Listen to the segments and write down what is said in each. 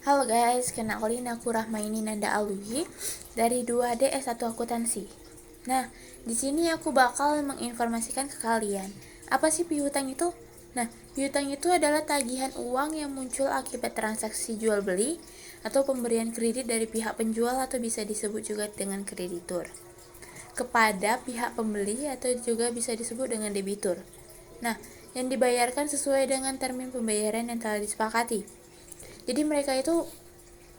Halo guys, kenalin aku Rahmaini Nanda Aluhi dari 2D S1 Akuntansi. Nah, di sini aku bakal menginformasikan ke kalian, apa sih piutang itu? Nah, piutang itu adalah tagihan uang yang muncul akibat transaksi jual beli atau pemberian kredit dari pihak penjual atau bisa disebut juga dengan kreditur kepada pihak pembeli atau juga bisa disebut dengan debitur. Nah, yang dibayarkan sesuai dengan termin pembayaran yang telah disepakati. Jadi mereka itu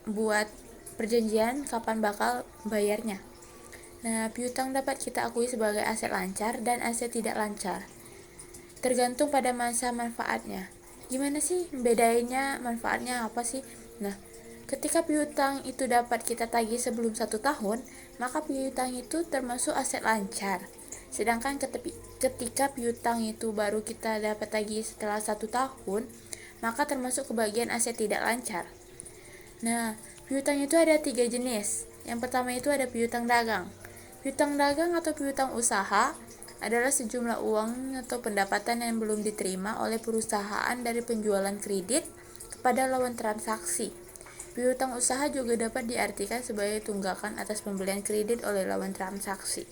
buat perjanjian kapan bakal bayarnya. Nah, piutang dapat kita akui sebagai aset lancar dan aset tidak lancar, tergantung pada masa manfaatnya. Gimana sih bedanya manfaatnya apa sih? Nah, ketika piutang itu dapat kita tagih sebelum 1 tahun, maka piutang itu termasuk aset lancar. Sedangkan ketika piutang itu baru kita dapat tagih setelah 1 tahun, maka termasuk ke bagian aset tidak lancar. Nah, piutang itu ada 3 jenis. Yang pertama itu ada piutang dagang. Piutang dagang atau piutang usaha adalah sejumlah uang atau pendapatan yang belum diterima oleh perusahaan dari penjualan kredit kepada lawan transaksi. Piutang usaha juga dapat diartikan sebagai tunggakan atas pembelian kredit oleh lawan transaksi.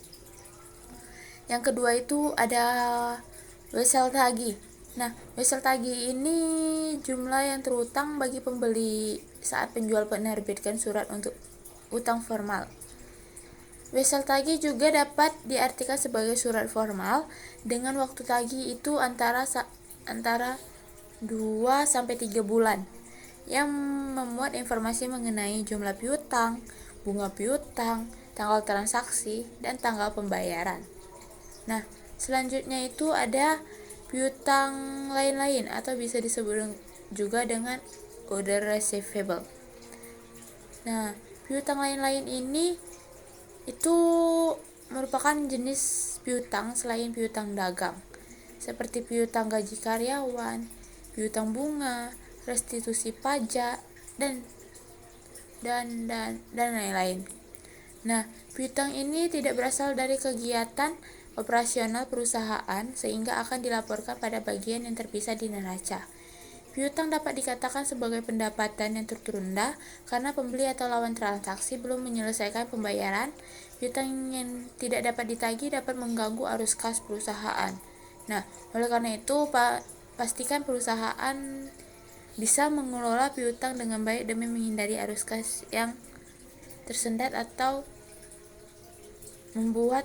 Yang kedua itu ada wesel tagih. Nah, wesel tagih ini jumlah yang terutang bagi pembeli saat penjual menerbitkan surat untuk utang formal. Wesel tagih juga dapat diartikan sebagai surat formal dengan waktu tagih itu antara 2 sampai 3 bulan yang memuat informasi mengenai jumlah piutang, bunga piutang, tanggal transaksi, dan tanggal pembayaran. Nah, selanjutnya itu ada piutang lain-lain atau bisa disebut juga dengan other receivable. Nah, piutang lain-lain ini itu merupakan jenis piutang selain piutang dagang, seperti piutang gaji karyawan, piutang bunga, restitusi pajak, dan lain-lain. Nah, piutang ini tidak berasal dari kegiatan operasional perusahaan sehingga akan dilaporkan pada bagian yang terpisah di neraca. Piutang dapat dikatakan sebagai pendapatan yang tertunda karena pembeli atau lawan transaksi belum menyelesaikan pembayaran. Piutang yang tidak dapat ditagih dapat mengganggu arus kas perusahaan. Nah, oleh karena itu, pastikan perusahaan bisa mengelola piutang dengan baik demi menghindari arus kas yang tersendat atau membuat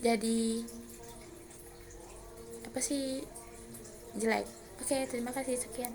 jadi jelek. Oke, terima kasih, sekian.